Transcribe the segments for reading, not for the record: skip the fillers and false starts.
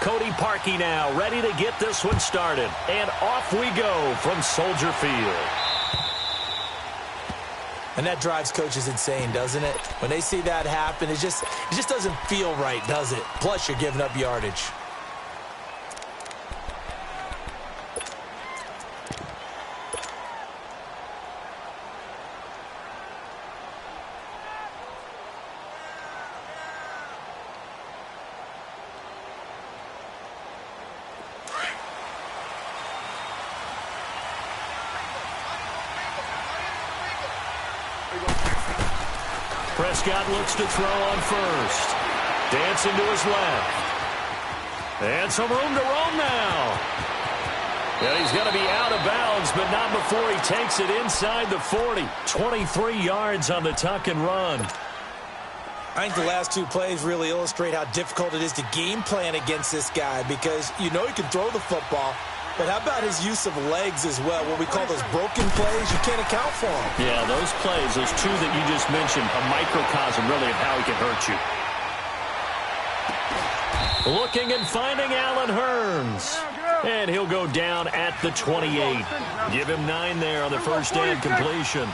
Cody Parkey now, ready to get this one started. And off we go from Soldier Field. And that drives coaches insane, doesn't it? When they see that happen, it just doesn't feel right, does it? Plus, you're giving up yardage. Prescott looks to throw on first. Dancing to his left. And some room to roam now. And he's going to be out of bounds, but not before he takes it inside the 40. 23 yards on the tuck and run. I think the last two plays really illustrate how difficult it is to game plan against this guy because you know he can throw the football, but how about his use of legs as well, what we call those broken plays? You can't account for them. Yeah, those plays, those two that you just mentioned, a microcosm really of how he can hurt you. Looking and finding Allen Hurns. And he'll go down at the 28. Give him 9 there on the first down completion.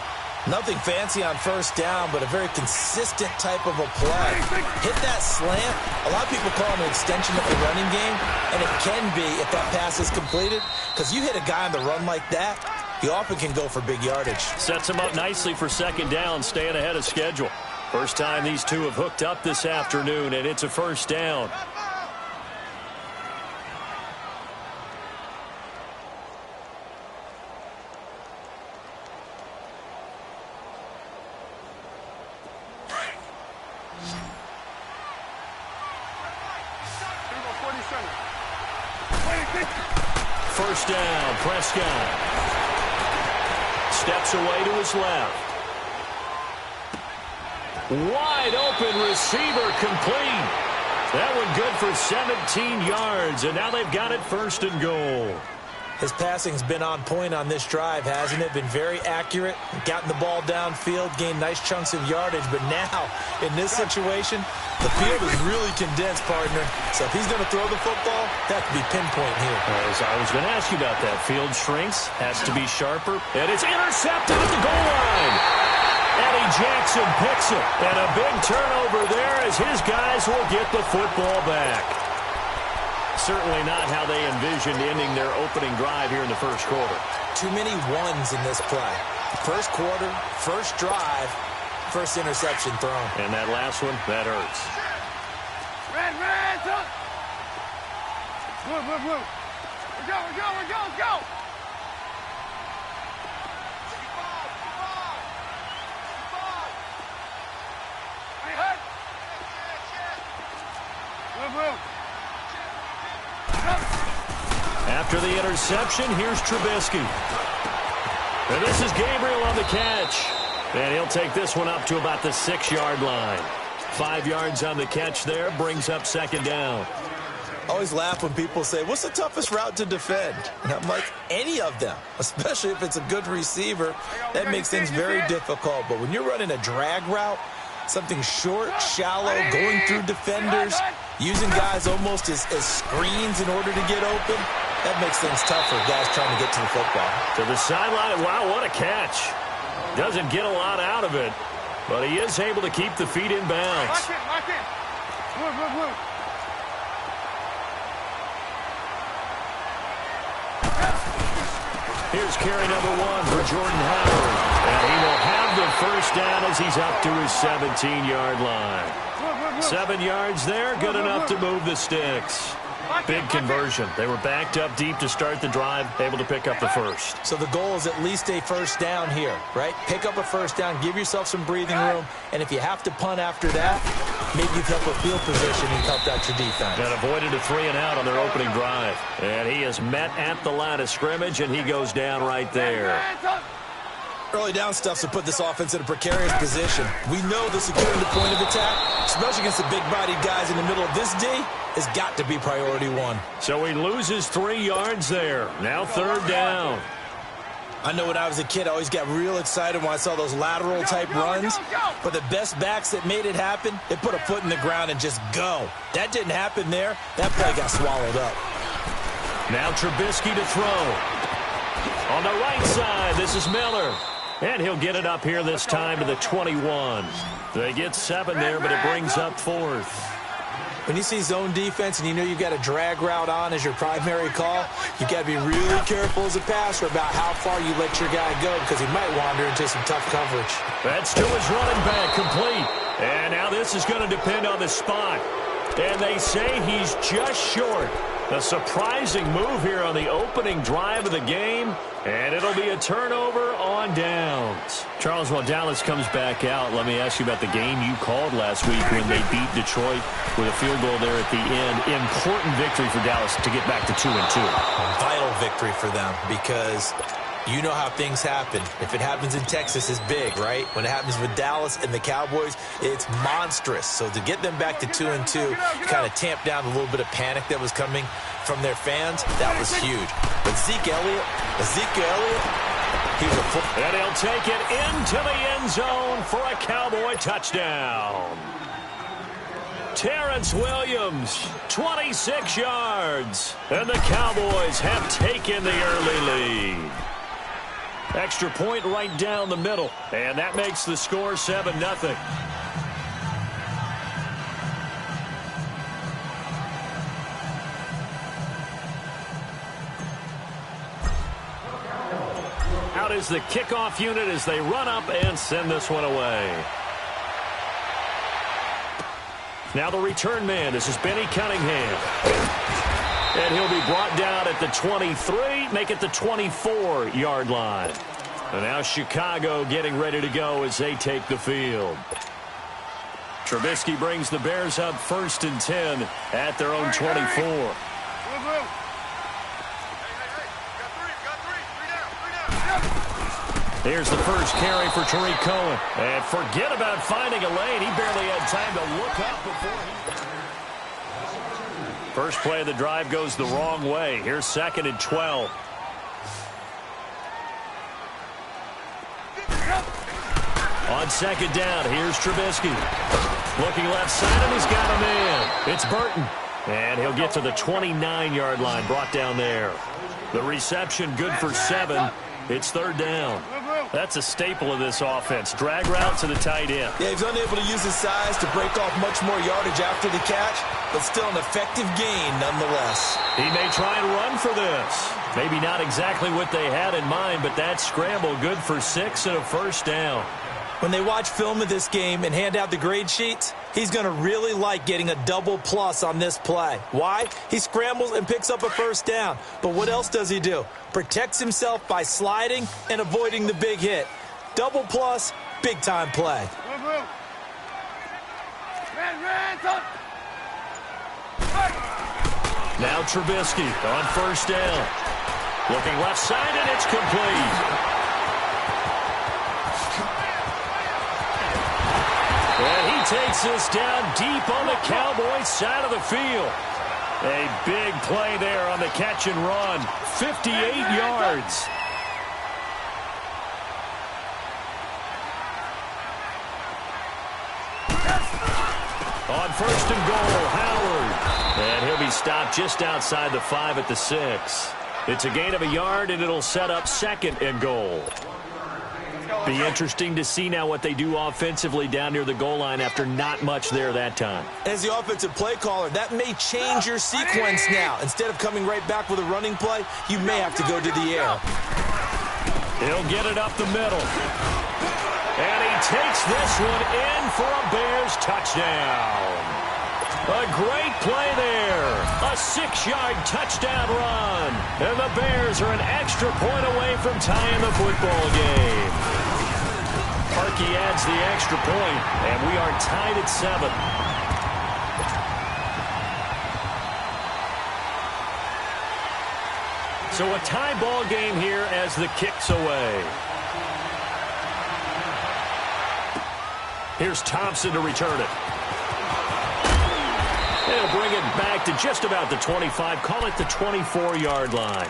Nothing fancy on first down, but a very consistent type of a play. Hit that slant. A lot of people call it an extension of the running game, and it can be if that pass is completed, because you hit a guy on the run like that, he often can go for big yardage. Sets him up nicely for second down, staying ahead of schedule. First time these two have hooked up this afternoon, and it's a first down. First down, Prescott. Steps away to his left. Wide open receiver complete. That one good for 17 yards, and now they've got it first and goal. His passing's been on point on this drive, hasn't it? Been very accurate, gotten the ball downfield, gained nice chunks of yardage, but now, in this situation, the field is really condensed, partner. So if he's going to throw the football, that could be pinpoint here. I was going to ask you about that. Field shrinks, has to be sharper, and it's intercepted at the goal line. Eddie Jackson picks it, and a big turnover there as his guys will get the football back. Certainly not how they envisioned ending their opening drive here in the first quarter. Too many ones in this play. First quarter, first drive, first interception thrown. And that last one, that hurts. Red, up! Blue. We go. Hey, hurt! Blue. After the interception, here's Trubisky. And this is Gabriel on the catch. And he'll take this one up to about the 6-yard line. 5 yards on the catch there, brings up second down. Always laugh when people say, what's the toughest route to defend? And I'm like, any of them, especially if it's a good receiver. That makes things very difficult. But when you're running a drag route, something short, shallow, going through defenders, using guys almost as screens in order to get open, that makes things tough for guys trying to get to the football. To the sideline, wow, what a catch. Doesn't get a lot out of it, but he is able to keep the feet in bounds. Lock in. Blue. Here's carry number 1 for Jordan Howard. And he will have the first down as he's up to his 17-yard line. 7 yards there, good enough to move the sticks. Big conversion. They were backed up deep to start the drive, able to pick up the first. So the goal is at least a first down here, right? Pick up a first down, give yourself some breathing room, and if you have to punt after that, maybe you've helped with field position and helped out your defense. And avoided a 3-and-out on their opening drive. And he is met at the line of scrimmage, and he goes down right there. Early down stuff's to put this offense in a precarious position. We know the securing the point of attack, especially against the big-bodied guys in the middle of this D, has got to be priority 1. So he loses 3 yards there. Now third down. I know when I was a kid, I always got real excited when I saw those lateral-type runs. But the best backs that made it happen, they put a foot in the ground and just go. That didn't happen there. That play got swallowed up. Now Trubisky to throw. On the right side, this is Miller. And he'll get it up here this time to the 21. They get 7 there, but it brings up 4th. When you see zone defense and you know you've got a drag route on as your primary call, you've got to be really careful as a passer about how far you let your guy go because he might wander into some tough coverage. That's to his running back, complete. And now this is going to depend on the spot. And they say he's just short. A surprising move here on the opening drive of the game. And it'll be a turnover on downs. Charles, while Dallas comes back out, let me ask you about the game you called last week when they beat Detroit with a field goal there at the end. Important victory for Dallas to get back to 2-2. Vital victory for them because you know how things happen. If it happens in Texas, it's big, right? When it happens with Dallas and the Cowboys, it's monstrous. So to get them back to 2-2, kind of tamp down a little bit of panic that was coming from their fans, that was huge. But Ezekiel Elliott, he was a and he'll take it into the end zone for a Cowboy touchdown. Terrence Williams, 26 yards. And the Cowboys have taken the early lead. Extra point right down the middle. And that makes the score 7-0. Out is the kickoff unit as they run up and send this one away. Now the return man. This is Benny Cunningham. And he'll be brought down at the 23, make it the 24-yard line. And now Chicago getting ready to go as they take the field. Trubisky brings the Bears up 1st and 10 at their own 24. Here's the first carry for Tariq Cohen. And forget about finding a lane. He barely had time to look up before he... First play of the drive goes the wrong way. Here's 2nd and 12. On 2nd down, here's Trubisky. Looking left side, and he's got a man. It's Burton. And he'll get to the 29-yard line, brought down there. The reception good for 7. It's 3rd down. That's a staple of this offense. Drag route to the tight end. Yeah, he's unable to use his size to break off much more yardage after the catch, but still an effective gain nonetheless. He may try and run for this. Maybe not exactly what they had in mind, but that scramble good for 6 and a 1st down. When they watch film of this game and hand out the grade sheets, he's going to really like getting a double plus on this play. Why? He scrambles and picks up a 1st down. But what else does he do? Protects himself by sliding and avoiding the big hit. Double plus, big-time play. Now Trubisky on 1st down. Looking left side, and it's complete. And he takes this down deep on the Cowboys side of the field. A big play there on the catch and run. 58 yards. On 1st and goal, Howard. And he'll be stopped just outside the 5 at the 6. It's a gain of a yard, and it'll set up 2nd and goal. Be interesting to see now what they do offensively down near the goal line after not much there that time. As the offensive play caller, that may change your sequence now. Instead of coming right back with a running play, you may have to go to the air. He'll get it up the middle. And he takes this one in for a Bears touchdown. A great play there. A 6-yard touchdown run. And the Bears are an extra point away from tying the football game. Parkey adds the extra point, and we are tied at 7. So a tie ball game here as the kick's away. Here's Thompson to return it. They'll bring it back to just about the 25. Call it the 24-yard line.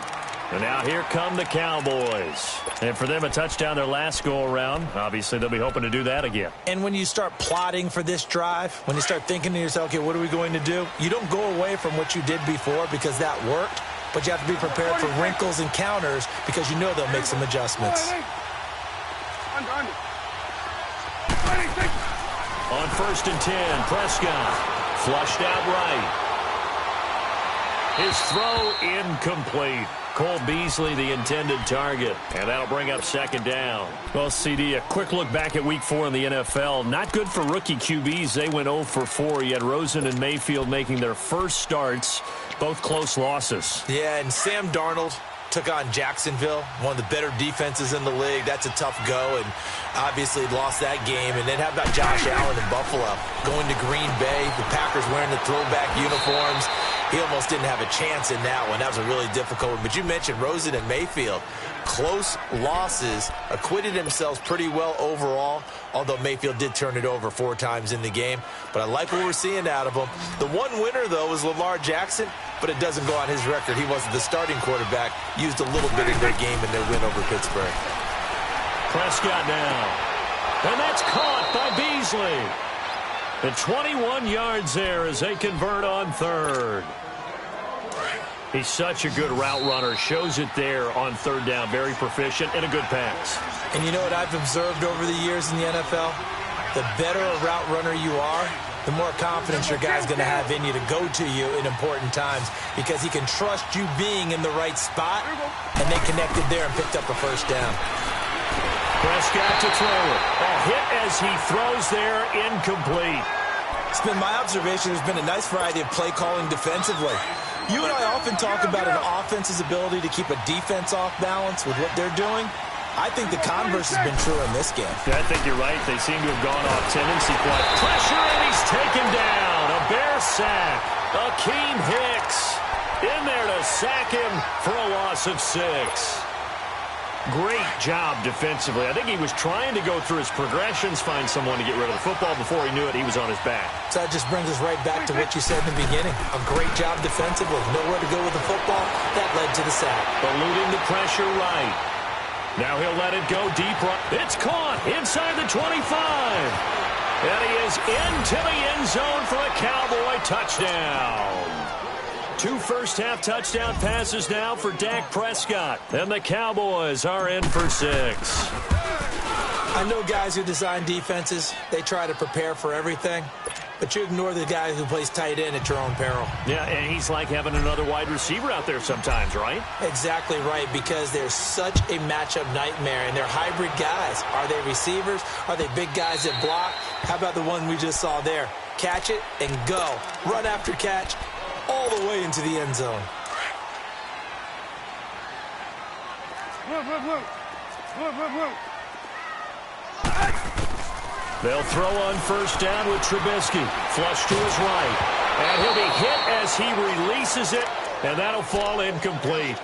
And now here come the Cowboys. And for them, a touchdown their last go-around. Obviously, they'll be hoping to do that again. And when you start plotting for this drive, when you start thinking to yourself, okay, what are we going to do? You don't go away from what you did before because that worked, but you have to be prepared for wrinkles and counters because you know they'll make some adjustments. On 1st and 10, Prescott flushed out right. His throw incomplete. Cole Beasley, the intended target. And that'll bring up 2nd down. Well, CD, a quick look back at Week 4 in the NFL. Not good for rookie QBs. They went 0 for 4. You had Rosen and Mayfield making their first starts. Both close losses. Yeah, and Sam Darnold took on Jacksonville, one of the better defenses in the league. That's a tough go, and obviously lost that game. And then how about Josh Allen in Buffalo? Going to Green Bay, the Packers wearing the throwback uniforms. He almost didn't have a chance in that one. That was a really difficult one. But you mentioned Rosen and Mayfield. Close losses, acquitted themselves pretty well overall, although Mayfield did turn it over 4 times in the game. But I like what we're seeing out of him. The one winner, though, was Lamar Jackson, but it doesn't go on his record. He wasn't the starting quarterback. Used a little bit in their game in their win over Pittsburgh. Prescott now. And that's caught by Beasley. The 21 yards there as they convert on 3rd. He's such a good route runner. Shows it there on 3rd down. Very proficient and a good pass. And you know what I've observed over the years in the NFL? The better a route runner you are, the more confidence your guy's going to have in you to go to you in important times because he can trust you being in the right spot, and they connected there and picked up a 1st down. Prescott to throw it. A hit as he throws there, incomplete. It's been my observation there's been a nice variety of play calling defensively. You and I often talk about an offense's ability to keep a defense off balance with what they're doing. I think the converse has been true in this game. Yeah, I think you're right. They seem to have gone off tendency point. Pressure, and he's taken down. A Bear sack. Akeem Hicks in there to sack him for a loss of 6. Great job defensively. I think he was trying to go through his progressions, find someone to get rid of the football. Before he knew it, he was on his back. So that just brings us right back to what you said in the beginning. A great job defensively. Nowhere to go with the football. That led to the sack. Eluding the pressure right. Now he'll let it go deep. It's caught inside the 25. And he is into the end zone for a Cowboy touchdown. 2 first-half touchdown passes now for Dak Prescott. And the Cowboys are in for 6. I know guys who design defenses, they try to prepare for everything. But you ignore the guy who plays tight end at your own peril. Yeah, and he's like having another wide receiver out there sometimes, right? Exactly right, because they're such a matchup nightmare, and they're hybrid guys. Are they receivers? Are they big guys that block? How about the one we just saw there? Catch it and go. Run after catch. All the way into the end zone. They'll throw on 1st down with Trubisky. Flush to his right. And he'll be hit as he releases it, and that'll fall incomplete.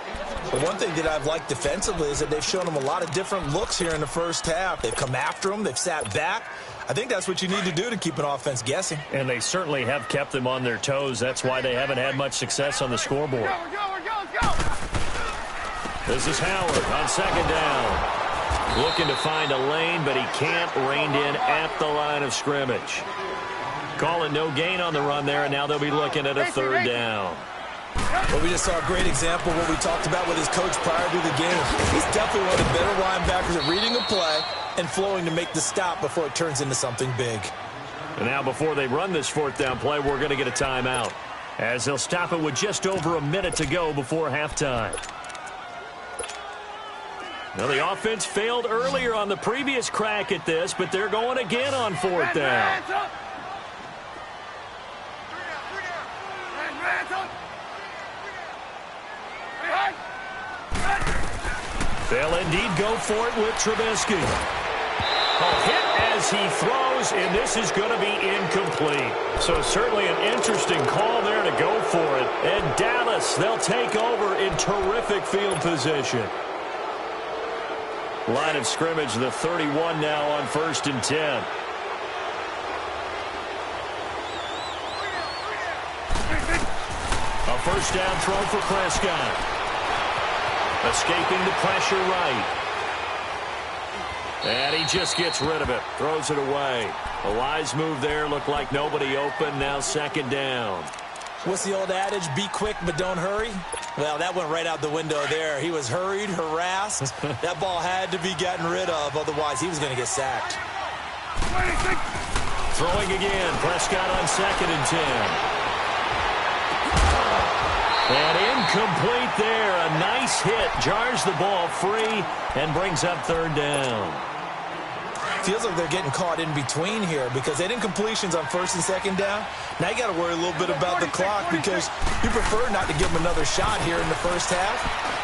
But one thing that I've liked defensively is that they've shown him a lot of different looks here in the first half. They've come after him. They've sat back. I think that's what you need to do to keep an offense guessing. And they certainly have kept them on their toes. That's why they haven't had much success on the scoreboard. Go. This is Howard on 2nd down. Looking to find a lane, but he can't. Reined in at the line of scrimmage. Calling no gain on the run there, and now they'll be looking at a 3rd down. Well, we just saw a great example of what we talked about with his coach prior to the game. He's definitely one of the better linebackers at reading a play and flowing to make the stop before it turns into something big. And now before they run this 4th down play, we're going to get a timeout, as they'll stop it with just over a minute to go before halftime. Now, the offense failed earlier on the previous crack at this, but they're going again on 4th down. They'll indeed go for it with Trubisky. A hit as he throws, and this is going to be incomplete. So certainly an interesting call there to go for it. And Dallas, they'll take over in terrific field position. Line of scrimmage, the 31 now on 1st and 10. A 1st down throw for Prescott. Escaping the pressure right. And he just gets rid of it. Throws it away. A wise move there. Looked like nobody open. Now second down. What's the old adage? Be quick, but don't hurry. Well, that went right out the window there. He was hurried, harassed. That ball had to be gotten rid of. Otherwise, he was going to get sacked. Throwing again. Prescott on 2nd and 10. And incomplete there. A nice hit. Jars the ball free and brings up 3rd down. Feels like they're getting caught in between here because they had incompletions on 1st and 2nd down. Now you got to worry a little bit about the clock because you prefer not to give them another shot here in the first half.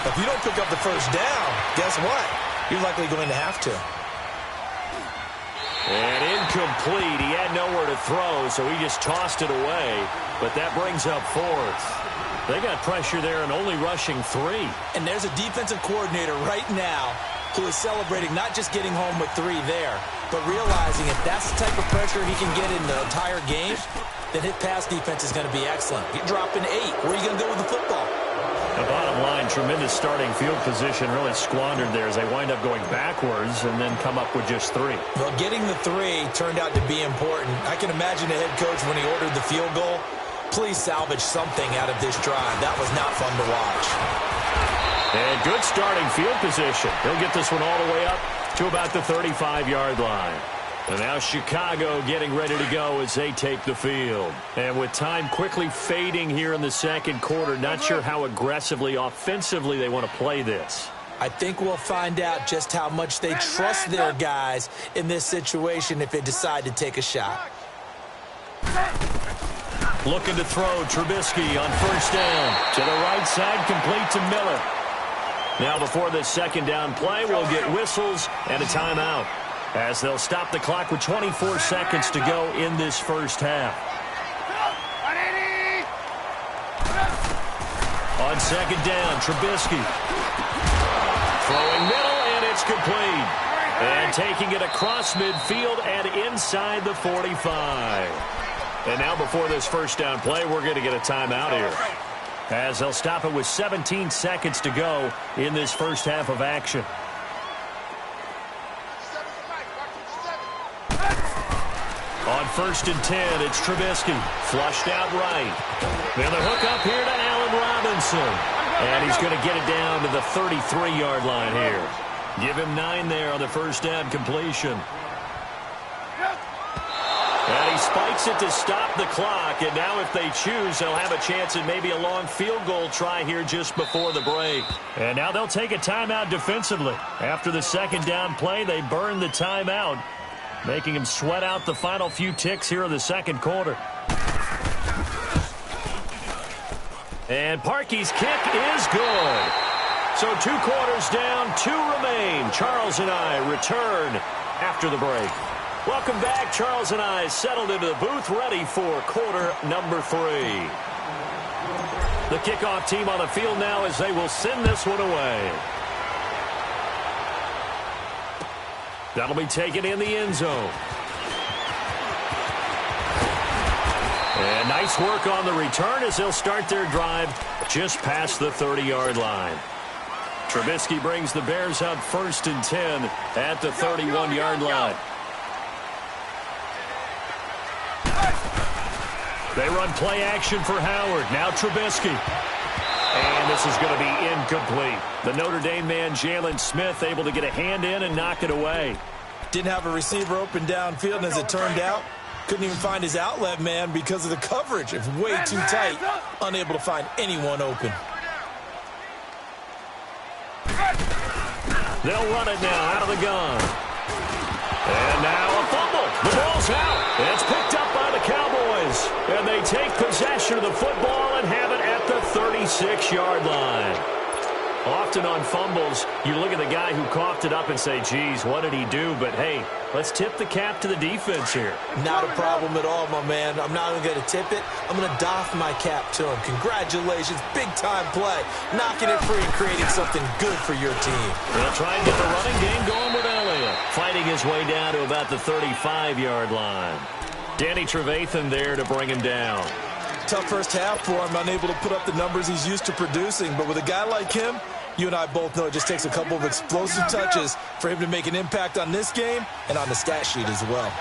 If you don't pick up the 1st down, guess what? You're likely going to have to. And incomplete. He had nowhere to throw, so he just tossed it away. But that brings up 4th. They got pressure there and only rushing 3. And there's a defensive coordinator right now who is celebrating not just getting home with 3 there, but realizing if that's the type of pressure he can get in the entire game, then his pass defense is going to be excellent. You're dropping 8. Where are you going to go with the football? The bottom line, tremendous starting field position, really squandered there as they wind up going backwards and then come up with just 3. Well, getting the 3 turned out to be important. I can imagine the head coach when he ordered the field goal. Please salvage something out of this drive. That was not fun to watch. And good starting field position. He'll get this one all the way up to about the 35-yard line. And now Chicago getting ready to go as they take the field. And with time quickly fading here in the second quarter, not sure how aggressively, offensively they want to play this. I think we'll find out just how much they trust their guys in this situation if they decide to take a shot. Looking to throw, Trubisky on 1st down. To the right side, complete to Miller. Now before this second down play, we'll get whistles and a timeout as they'll stop the clock with 24 seconds to go in this first half. On 2nd down, Trubisky. Throwing middle, and it's complete. And taking it across midfield and inside the 45. And now before this first down play, we're going to get a timeout here, as they'll stop it with 17 seconds to go in this first half of action. On 1st and 10, it's Trubisky. Flushed out right. Then the hook up here to Allen Robinson. And he's going to get it down to the 33-yard line here. Give him 9 there on the first down completion. And he spikes it to stop the clock. And now if they choose, they'll have a chance at maybe a long field goal try here just before the break. And now they'll take a timeout defensively. After the second down play, they burn the timeout, making him sweat out the final few ticks here in the second quarter. And Parkey's kick is good. So 2 quarters down, 2 remain. Charles and I return after the break. Welcome back. Charles and I settled into the booth, ready for quarter number 3. The kickoff team on the field now as they will send this one away. That'll be taken in the end zone. And nice work on the return as they'll start their drive just past the 30-yard line. Trubisky brings the Bears up 1st and 10 at the 31-yard line. They run play action for Howard. Now Trubisky. And this is going to be incomplete. The Notre Dame man, Jalen Smith, able to get a hand in and knock it away. Didn't have a receiver open downfield, and as it turned out, couldn't even find his outlet man because of the coverage. It's way too tight. Unable to find anyone open. They'll run it now out of the gun. And now a fumble. The ball's out. It's picked up by the Cowboys. And they take possession of the football and have it at the 36-yard line. Often on fumbles, you look at the guy who coughed it up and say, geez, what did he do? But, hey, let's tip the cap to the defense here. Not a problem at all, my man. I'm not even going to tip it. I'm going to doff my cap to him. Congratulations. Big-time play. Knocking it free and creating something good for your team. They'll try and get the running game going with Elliott. Fighting his way down to about the 35-yard line. Danny Trevathan there to bring him down. Tough first half for him, unable to put up the numbers he's used to producing. But with a guy like him, you and I both know it just takes a couple of explosive touches for him to make an impact on this game and on the stat sheet as well.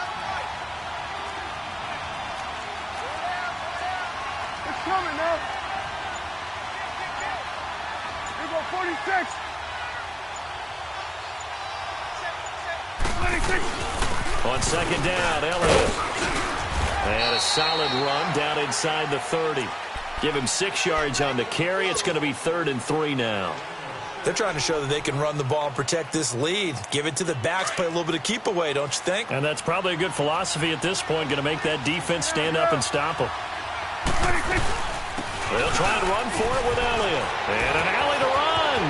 It's coming now. Here go 46. 26. On second down, Elliott. And a solid run down inside the 30. Give him 6 yards on the carry. It's going to be 3rd and 3 now. They're trying to show that they can run the ball and protect this lead. Give it to the backs, play a little bit of keep away, don't you think? And that's probably a good philosophy at this point, going to make that defense stand up and stop them. 26. They'll try and run for it with Elliott. And an alley to run.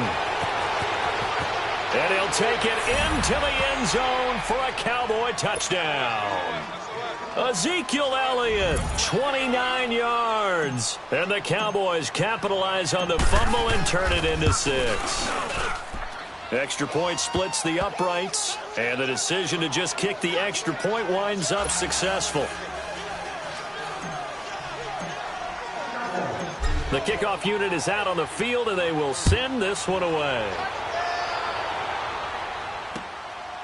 And he'll take it into the end zone for a Cowboy touchdown. Ezekiel Elliott, 29 yards. And the Cowboys capitalize on the fumble and turn it into 6. Extra point splits the uprights. And the decision to just kick the extra point winds up successful. The kickoff unit is out on the field, and they will send this one away.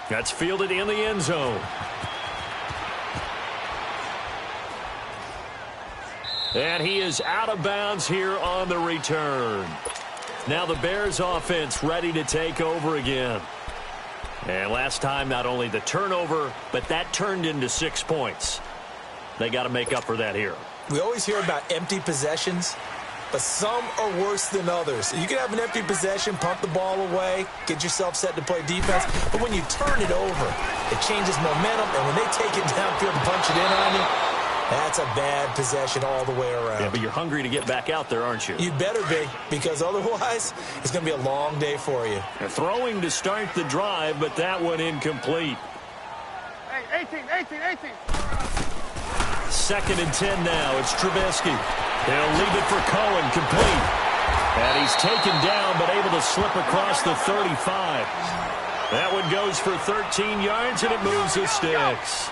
That's fielded in the end zone. And he is out of bounds here on the return. Now the Bears offense ready to take over again. And last time, not only the turnover, but that turned into 6 points. They got to make up for that here. We always hear about empty possessions, but some are worse than others. You can have an empty possession, pump the ball away, get yourself set to play defense, but when you turn it over, it changes momentum, and when they take it downfield and punch it in on you, that's a bad possession all the way around. Yeah, but you're hungry to get back out there, aren't you? You better be, because otherwise, it's going to be a long day for you. They're throwing to start the drive, but that one incomplete. Hey, 18. 2nd and 10 now. It's Trubisky. They'll leave it for Cohen, complete. And he's taken down, but able to slip across the 35. That one goes for 13 yards, and it moves the sticks.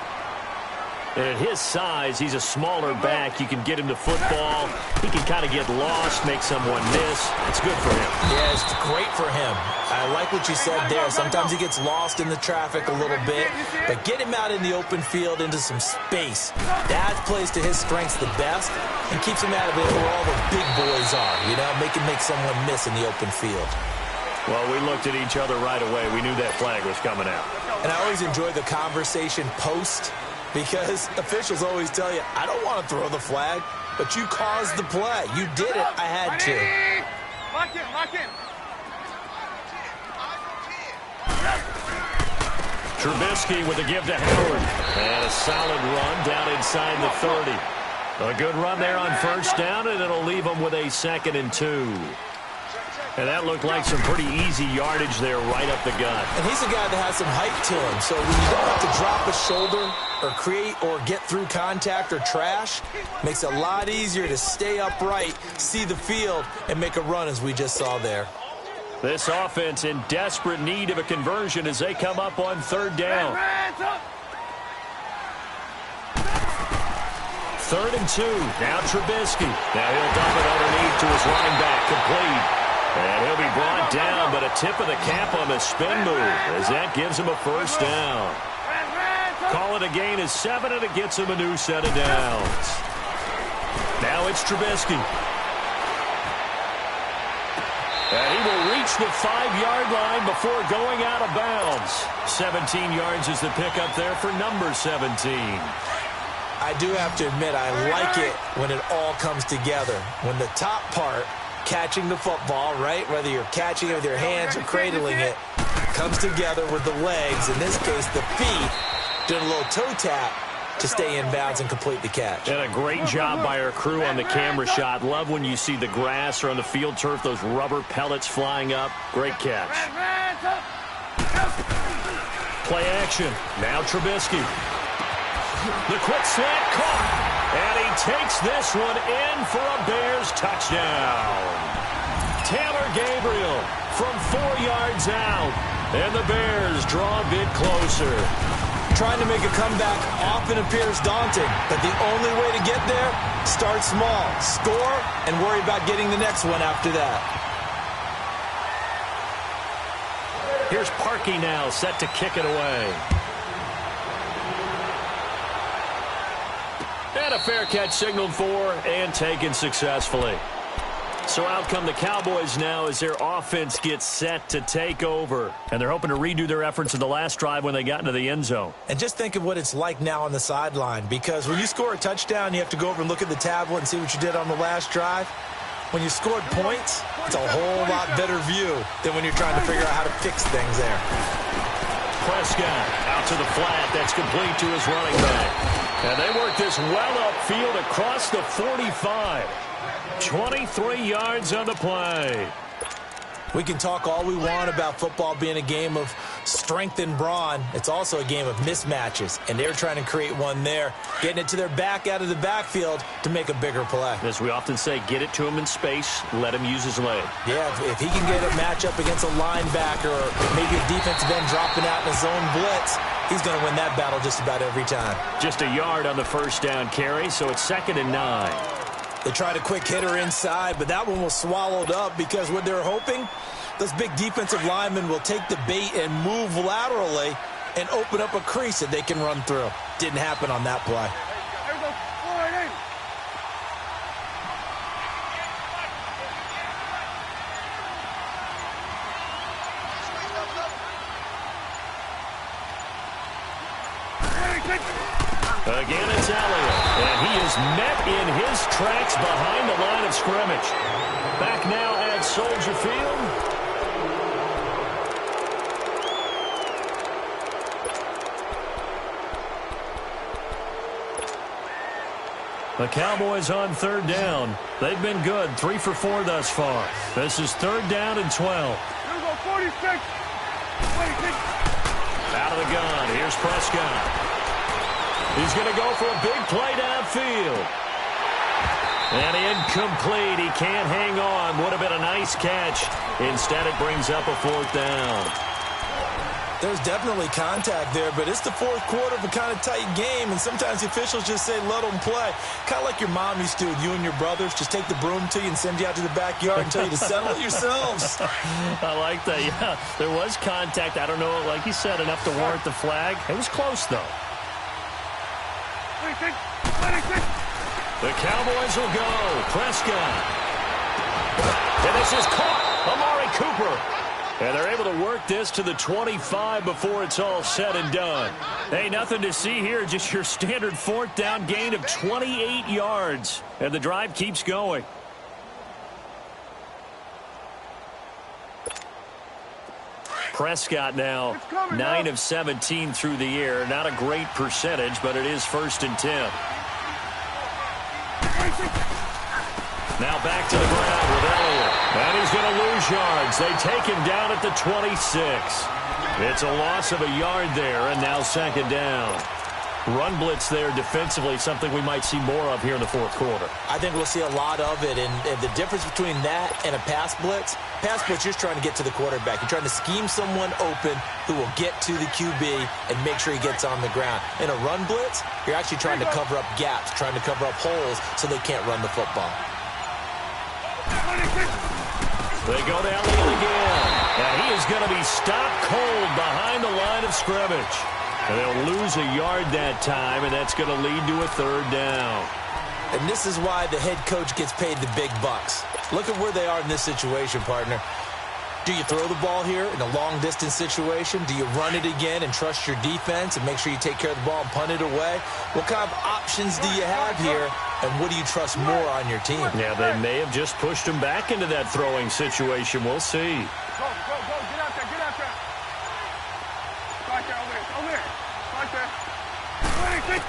And at his size, he's a smaller back. You can get him to football. He can kind of get lost, make someone miss. It's good for him. Yeah, it's great for him. I like what you said there. Sometimes he gets lost in the traffic a little bit, but get him out in the open field into some space. That plays to his strengths the best and keeps him out of it where all the big boys are, you know, make someone miss in the open field. Well, we looked at each other right away. We knew that flag was coming out. And I always enjoy the conversation post, because officials always tell you, I don't want to throw the flag, but you caused the play. You did it. I had to. Lock in. Trubisky with a give to Howard. And a solid run down inside the 30. A good run there on first down, and it'll leave them with a 2nd and 2. And that looked like some pretty easy yardage there right up the gut. And he's a guy that has some height to him. So when you don't have to drop a shoulder or create or get through contact or trash, makes it a lot easier to stay upright, see the field, and make a run as we just saw there. This offense in desperate need of a conversion as they come up on 3rd down. 3rd and 2. Now Trubisky. Now he'll dump it underneath to his running back, complete. And he'll be brought down, but a tip of the cap on the spin move as that gives him a 1st down. Call it a gain of 7, and it gets him a new set of downs. Now it's Trubisky. And he will reach the 5-yard line before going out of bounds. 17 yards is the pickup there for number 17. I do have to admit, I like it when it all comes together. When the top part, catching the football, right, whether you're catching it with your hands or cradling it, comes together with the legs, in this case the feet, doing a little toe tap to stay in bounds and complete the catch. And a great job by our crew on the camera shot. Love when you see the grass or on the field turf, those rubber pellets flying up. Great catch. Play action. Now Trubisky. The quick slant caught. And he takes this one in for a Bears touchdown. Taylor Gabriel from 4 yards out. And the Bears draw a bit closer. Trying to make a comeback often appears daunting, but the only way to get there, start small, score, and worry about getting the next one after that. Here's Parkey now, set to kick it away. And a fair catch signaled for and taken successfully. So out come the Cowboys now as their offense gets set to take over. And they're hoping to redo their efforts in the last drive when they got into the end zone. And just think of what it's like now on the sideline, because when you score a touchdown, you have to go over and look at the tablet and see what you did on the last drive. When you scored points, it's a whole lot better view than when you're trying to figure out how to fix things there. Prescott out to the flat. That's complete to his running back. And they work this well upfield across the 45. 23 yards on the play. We can talk all we want about football being a game of strength and brawn. It's also a game of mismatches, and they're trying to create one there, getting it to their back out of the backfield to make a bigger play. As we often say, get it to him in space, let him use his leg. Yeah, if he can get a matchup against a linebacker or maybe a defensive end dropping out in a zone blitz, he's going to win that battle just about every time. Just a yard on the first down carry, so it's 2nd and 9. They tried a quick hitter inside, but that one was swallowed up because what they're hoping, those big defensive linemen will take the bait and move laterally and open up a crease that they can run through. Didn't happen on that play. There goes 4-8. Again, it's Elliott, and he is met in his tracks behind the line of scrimmage. Back now at Soldier Field. The Cowboys on 3rd down. They've been good, 3 for 4 thus far. This is 3rd down and 12. There goes 46. 26. Out of the gun, here's Prescott. He's going to go for a big play downfield. And incomplete. He can't hang on. Would have been a nice catch. Instead, it brings up a 4th down. There's definitely contact there, but it's the 4th quarter of a kind of tight game, and sometimes the officials just say, let them play. Kind of like your mom used to with you and your brothers. Just take the broom to you and send you out to the backyard and tell you to settle it yourselves. I like that, yeah. There was contact. I don't know, like you said, enough to warrant the flag. It was close, though. 26. 26. The Cowboys will go. Prescott. And this is caught. Amari Cooper. And they're able to work this to the 25 before it's all said and done. Hey, nothing to see here. Just your standard 4th down gain of 28 yards. And the drive keeps going. Prescott now 9 of 17 through the air. Not a great percentage, but it is 1st and 10. Now back to the ground with Elliott. And he's going to lose yards. They take him down at the 26. It's a loss of a yard there, and now 2nd down. Run blitz there defensively, something we might see more of here in the 4th quarter. I think we'll see a lot of it, and the difference between that and a pass blitz, you're just trying to get to the quarterback. You're trying to scheme someone open who will get to the QB and make sure he gets on the ground. In a run blitz, you're actually trying to cover up gaps, trying to cover up holes so they can't run the football. They go to Elliott again, and he is going to be stopped cold behind the line of scrimmage. And they'll lose a yard that time, and that's going to lead to a 3rd down. And this is why the head coach gets paid the big bucks. Look at where they are in this situation, partner. Do you throw the ball here in a long-distance situation? Do you run it again and trust your defense and make sure you take care of the ball and punt it away? What kind of options do you have here, and what do you trust more on your team? Yeah, they may have just pushed him back into that throwing situation. We'll see. Go. Get out there. Get out there. Right there. Over there. Right there. 26.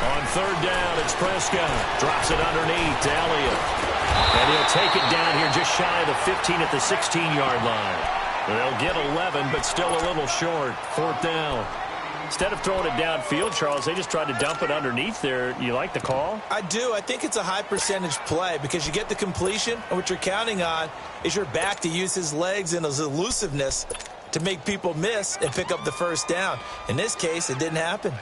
On 3rd down, it's Prescott. Drops it underneath to Elliott. And he'll take it down here just shy of the 15 at the 16-yard line. They'll get 11, but still a little short. 4th down. Instead of throwing it downfield, Charles, they just tried to dump it underneath there. You like the call? I do. I think it's a high-percentage play because you get the completion, and what you're counting on is your back to use his legs and his elusiveness to make people miss and pick up the first down. In this case, it didn't happen.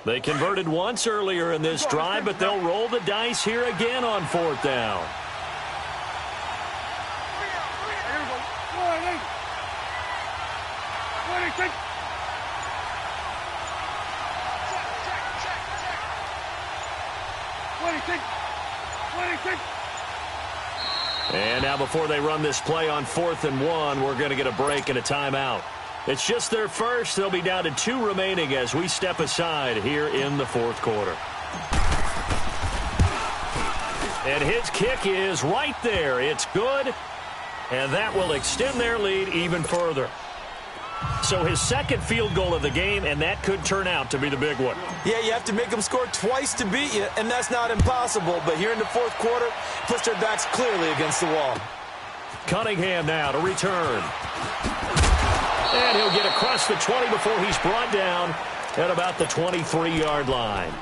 They converted once earlier in this drive, but they'll roll the dice here again on 4th down. And now before they run this play on 4th and 1, we're going to get a break and a timeout. It's just their first. They'll be down to 2 remaining as we step aside here in the 4th quarter. And his kick is right there. It's good, and that will extend their lead even further. So his second field goal of the game, and that could turn out to be the big one. Yeah, you have to make them score twice to beat you, and that's not impossible. But here in the 4th quarter, puts their backs clearly against the wall. Cunningham now to return. And he'll get across the 20 before he's brought down at about the 23-yard line.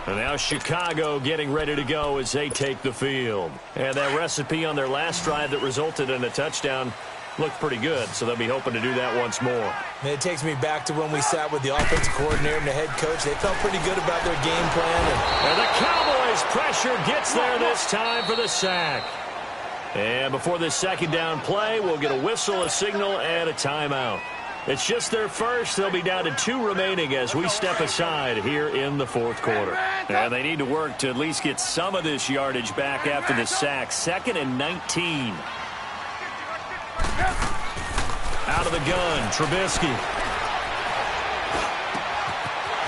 And now Chicago getting ready to go as they take the field. And that recipe on their last drive that resulted in a touchdown looked pretty good, so they'll be hoping to do that once more. It takes me back to when we sat with the offensive coordinator and the head coach. They felt pretty good about their game plan. And the Cowboys' pressure gets there this time for the sack. And before this second down play, we'll get a whistle, a signal, and a timeout. It's just their first. They'll be down to 2 remaining as we step aside here in the 4th quarter. And they need to work to at least get some of this yardage back after the sack. 2nd and 19. Out of the gun, Trubisky.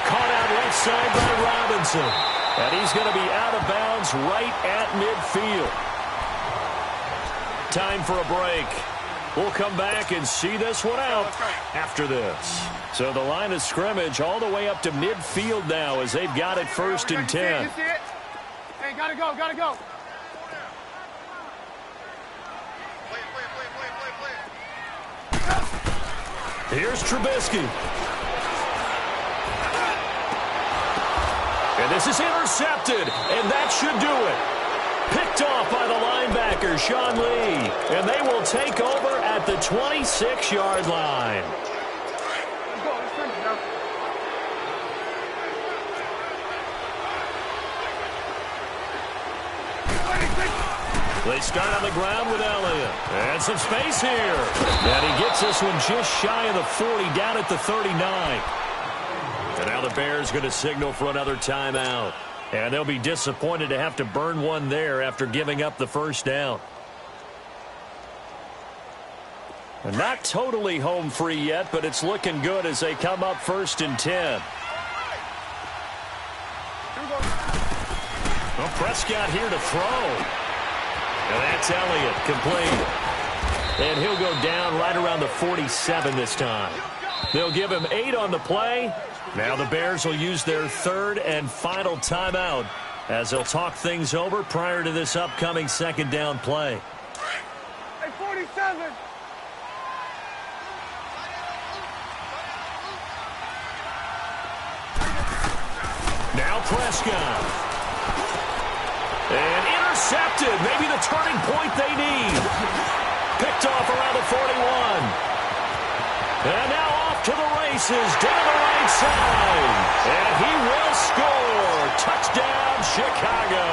Caught out left side by Robinson. And he's going to be out of bounds right at midfield. Time for a break. We'll come back and see this one out after this. So the line of scrimmage all the way up to midfield now as they've got it 1st and 10. You see it? Hey, gotta go, gotta go. Here's Trubisky. And this is intercepted, and that should do it. Picked off by the linebacker, Sean Lee. And they will take over at the 26-yard line. Let's go, let's finish now. They start on the ground with Elliott. And some space here. And he gets this one just shy of the 40, down at the 39. And now the Bears going to signal for another timeout. And they'll be disappointed to have to burn one there after giving up the first down. And not totally home free yet, but it's looking good as they come up 1st and 10. Well, Prescott here to throw. And that's Elliott, complete. And he'll go down right around the 47 this time. They'll give him 8 on the play. Now the Bears will use their 3rd and final timeout as they'll talk things over prior to this upcoming 2nd down play. Hey, 47. Now Prescott. And intercepted. Maybe the turning point they need. Picked off around the 41. And now off to the races down the right side. And he will score. Touchdown, Chicago.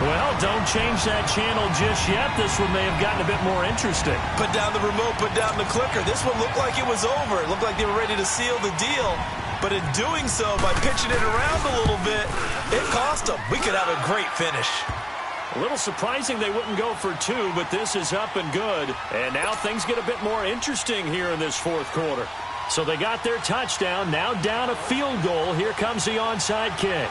Well, don't change that channel just yet. This one may have gotten a bit more interesting. Put down the remote, put down the clicker. This one looked like it was over. It looked like they were ready to seal the deal. But in doing so, by pitching it around a little bit, it cost them. We could have a great finish. A little surprising they wouldn't go for 2, but this is up and good. And now things get a bit more interesting here in this 4th quarter. So they got their touchdown, now down a field goal. Here comes the onside kick.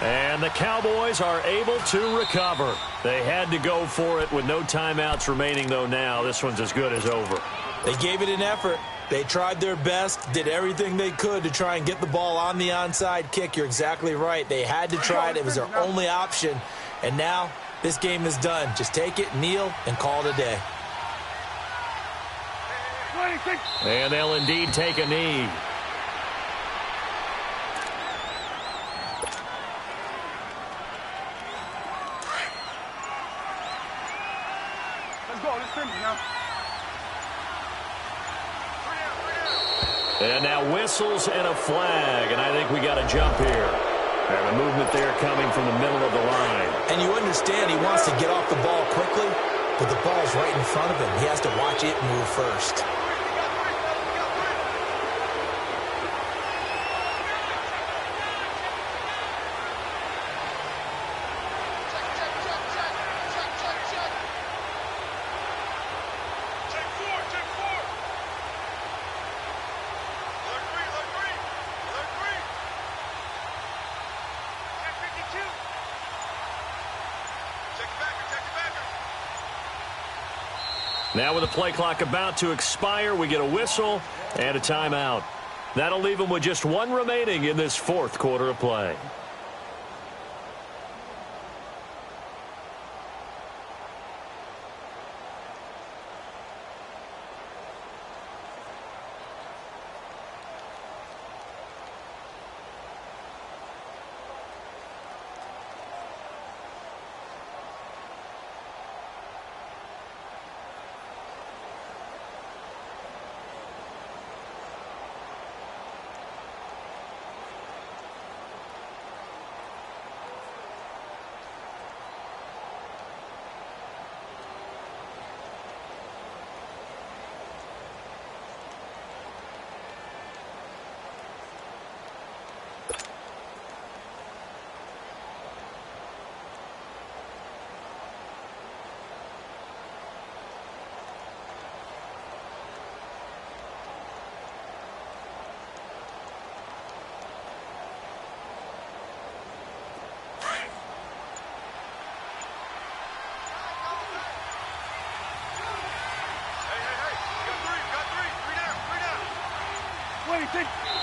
And the Cowboys are able to recover. They had to go for it with no timeouts remaining, though now. This one's as good as over. They gave it an effort. They tried their best, did everything they could to try and get the ball on the onside kick. You're exactly right. They had to try it. It was their only option. And now this game is done. Just take it, kneel, and call it a day. 26. And they'll indeed take a knee. Let's go. Let's finish now. And now whistles and a flag, and I think we got a jump here. And the movement there coming from the middle of the line. And you understand he wants to get off the ball quickly, but the ball's right in front of him. He has to watch it move first. Now with the play clock about to expire, we get a whistle and a timeout. That'll leave them with just one remaining in this fourth quarter of play.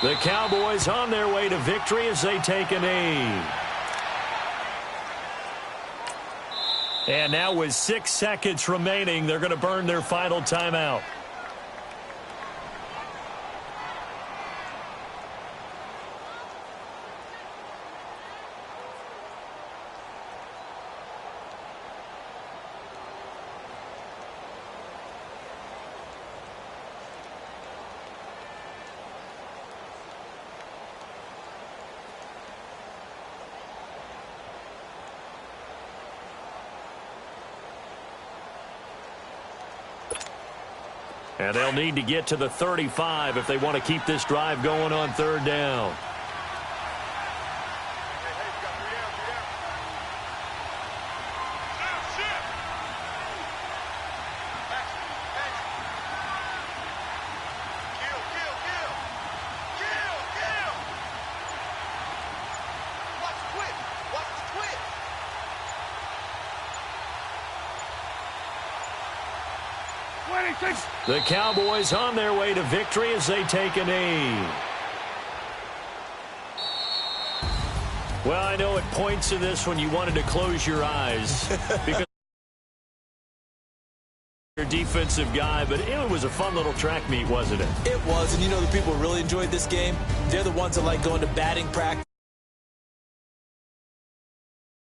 The Cowboys on their way to victory as they take a knee. And now with 6 seconds remaining, they're going to burn their final timeout. And they'll need to get to the 35 if they want to keep this drive going on third down. The Cowboys on their way to victory as they take a knee. Well, I know at points in this when you wanted to close your eyes because your defensive guy, but it was a fun little track meet, wasn't it? It was, and you know the people who really enjoyed this game? They're the ones that like going to batting practice.